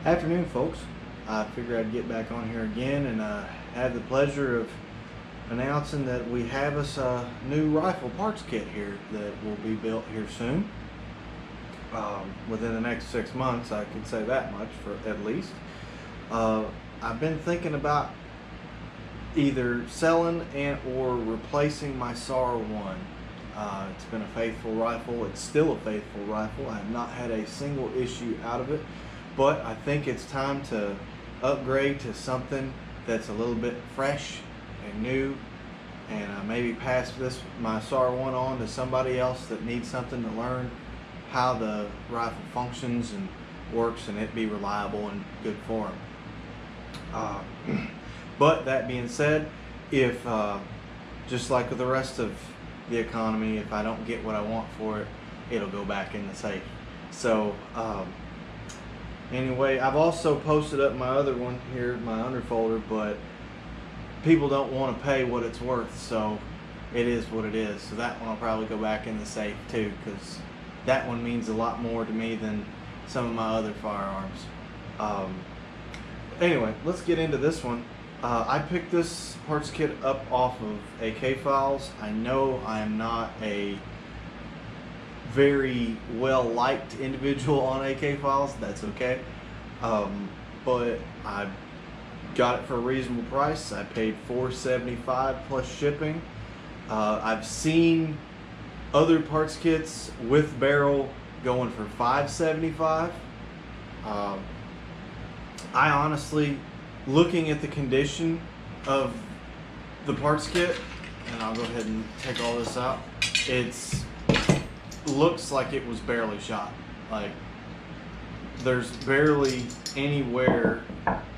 Afternoon, folks. I figured I'd get back on here again and have the pleasure of announcing that we have us a new rifle parts kit here that will be built here soon. Within the next 6 months, I can say that much for at least. I've been thinking about either selling and or replacing my SAR-1. It's been a faithful rifle. It's still a faithful rifle. I have not had a single issue out of it. But I think it's time to upgrade to something that's a little bit fresh and new, and maybe pass my SAR-1 on to somebody else that needs something to learn how the rifle functions and works, and it be reliable and good for them. But that being said, if just like with the rest of the economy, if I don't get what I want for it, it'll go back in the safe. So anyway, I've also posted up my other one here, my underfolder, but people don't want to pay what it's worth, so it is what it is. So that one will probably go back in the safe too, because that one means a lot more to me than some of my other firearms. Anyway, let's get into this one. I picked this parts kit up off of AK Files. I know I am not a very well liked individual on AK Files. That's okay, but I got it for a reasonable price. I paid $4.75 plus shipping. I've seen other parts kits with barrel going for $5.75. I honestly, looking at the condition of the parts kit, and I'll go ahead and take all this out, looks like it was barely shot. Like, there's barely any wear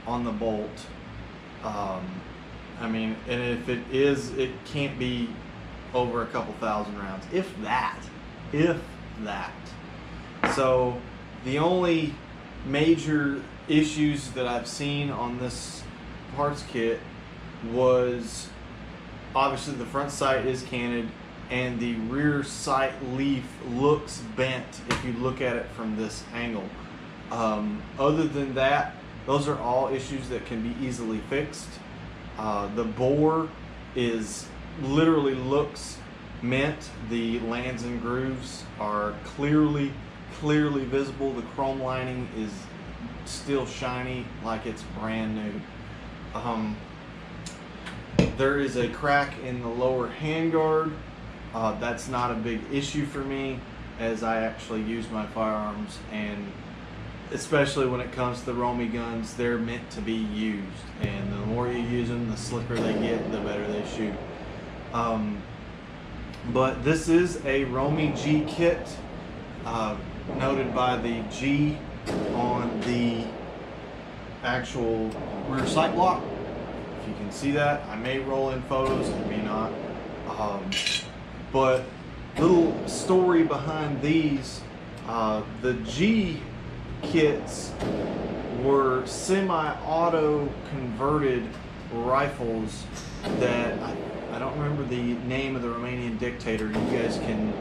on the bolt. I mean, and if it is, it can't be over a couple thousand rounds, if that. So the only major issues that I've seen on this parts kit was obviously the front sight is canted, and the rear sight leaf looks bent if you look at it from this angle. Other than that, those are all issues that can be easily fixed. The bore literally looks mint. The lands and grooves are clearly visible. The chrome lining is still shiny like it's brand new. There is a crack in the lower handguard. That's not a big issue for me, as I actually use my firearms, and especially when it comes to the Romy guns, they're meant to be used, and the more you use them, the slicker they get, the better they shoot. But this is a Romy G kit, noted by the G on the actual rear sight block. If you can see that, I may roll in photos, I may not. But little story behind these, the G kits were semi-auto converted rifles that I don't remember the name of the Romanian dictator. You guys can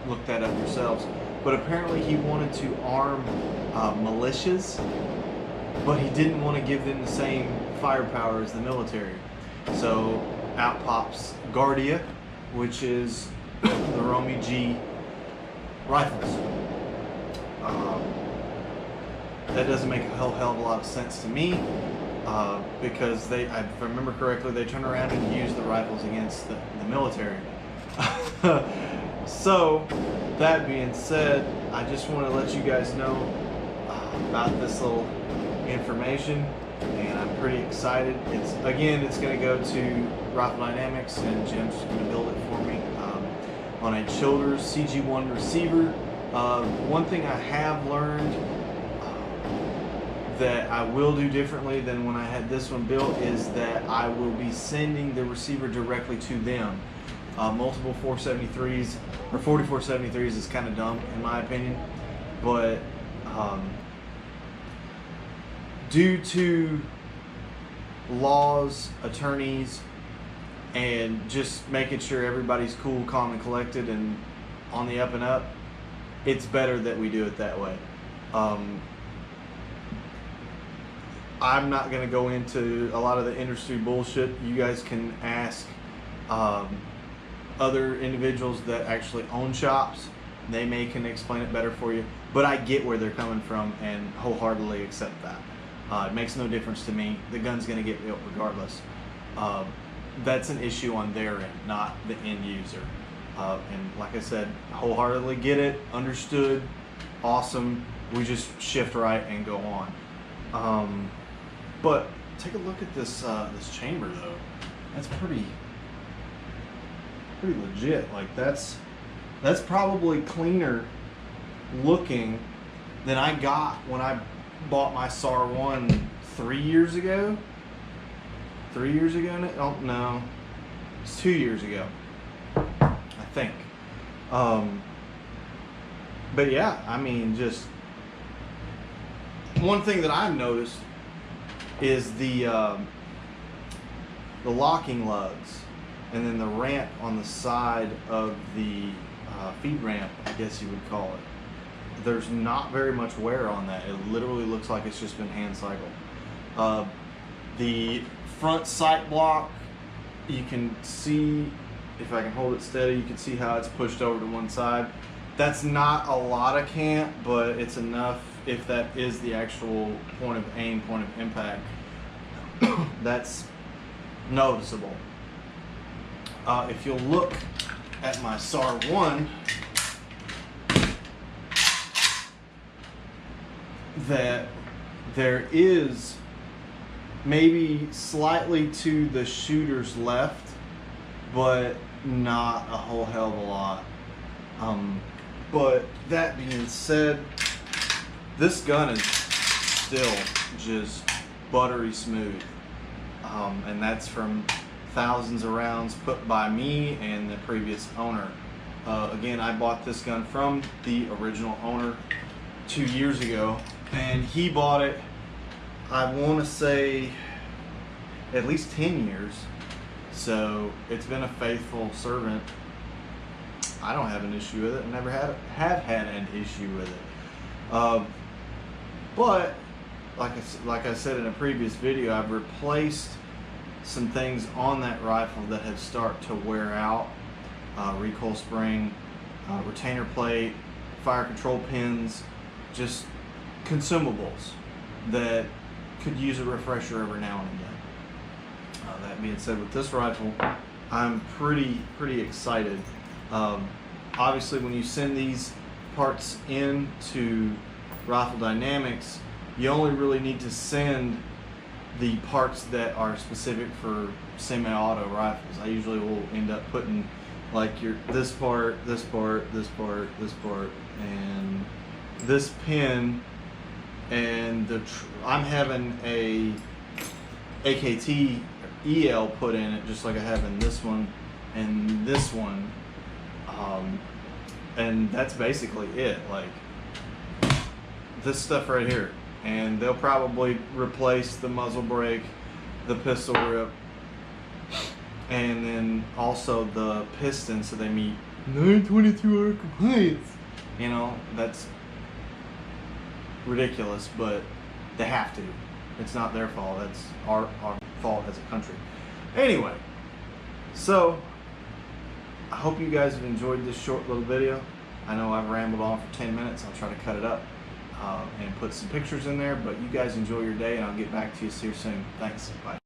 look that up yourselves. But apparently he wanted to arm militias, but he didn't want to give them the same firepower as the military. So out pops Guardia, which is the Romy G rifles. That doesn't make a hell of a lot of sense to me, because if I remember correctly, they turn around and use the rifles against the military. So that being said, I just want to let you guys know about this little information, and I'm pretty excited. It's going to go to Rifle Dynamics, and Jim's going to build it for me on a Childers CG1 receiver. One thing I have learned that I will do differently than when I had this one built is that I will be sending the receiver directly to them. Multiple 473s or 4473s is kind of dumb in my opinion, but due to laws, attorneys, and just making sure everybody's cool, calm, and collected and on the up and up, it's better that we do it that way. I'm not going to go into a lot of the industry bullshit. You guys can ask other individuals that actually own shops. They can explain it better for you. But I get where they're coming from and wholeheartedly accept that. It makes no difference to me. The gun's going to get built regardless. That's an issue on their end, not the end user. And like I said, wholeheartedly get it, understood, awesome. We just shift right and go on. But take a look at this this chamber though. That's pretty legit. Like that's probably cleaner looking than I got when I bought my SAR-1 3 years ago. 3 years ago? Oh, no, it's 2 years ago, I think. But yeah, I mean, just one thing that I've noticed is the locking lugs, and then the ramp on the side of the feed ramp, I guess you would call it. There's not very much wear on that. It literally looks like it's just been hand cycled. The front sight block, you can see, if I can hold it steady, you can see how it's pushed over to one side. That's not a lot of cant, but it's enough if that is the actual point of aim, point of impact. That's noticeable. If you'll look at my SAR-1, that there is maybe slightly to the shooter's left, but not a whole hell of a lot. But that being said, this gun is still just buttery smooth, and that's from thousands of rounds put by me and the previous owner. Again, I bought this gun from the original owner 2 years ago, and he bought it, I want to say, at least 10 years. So it's been a faithful servant. I don't have an issue with it. Never have had an issue with it. But like I said in a previous video, I've replaced some things on that rifle that have started to wear out. Recoil spring, retainer plate, fire control pins, just consumables that could use a refresher every now and again. That being said, with this rifle, I'm pretty excited. Obviously, when you send these parts in to Rifle Dynamics, you only really need to send the parts that are specific for semi-auto rifles. I usually will end up putting like this part, this part, this part, this part, and this pin, and I'm having a AKT EL put in it, just like I have in this one and this one, and that's basically it. Like this stuff right here, and they'll probably replace the muzzle brake, the pistol grip, and then also the piston, so they meet 922R compliance. You know, that's ridiculous, but they have to. It's not their fault. That's our fault as a country. Anyway, so I hope you guys have enjoyed this short little video. I know I've rambled on for 10 minutes. I'll try to cut it up and put some pictures in there, but you guys enjoy your day, and I'll get back to you here soon. Thanks. Bye.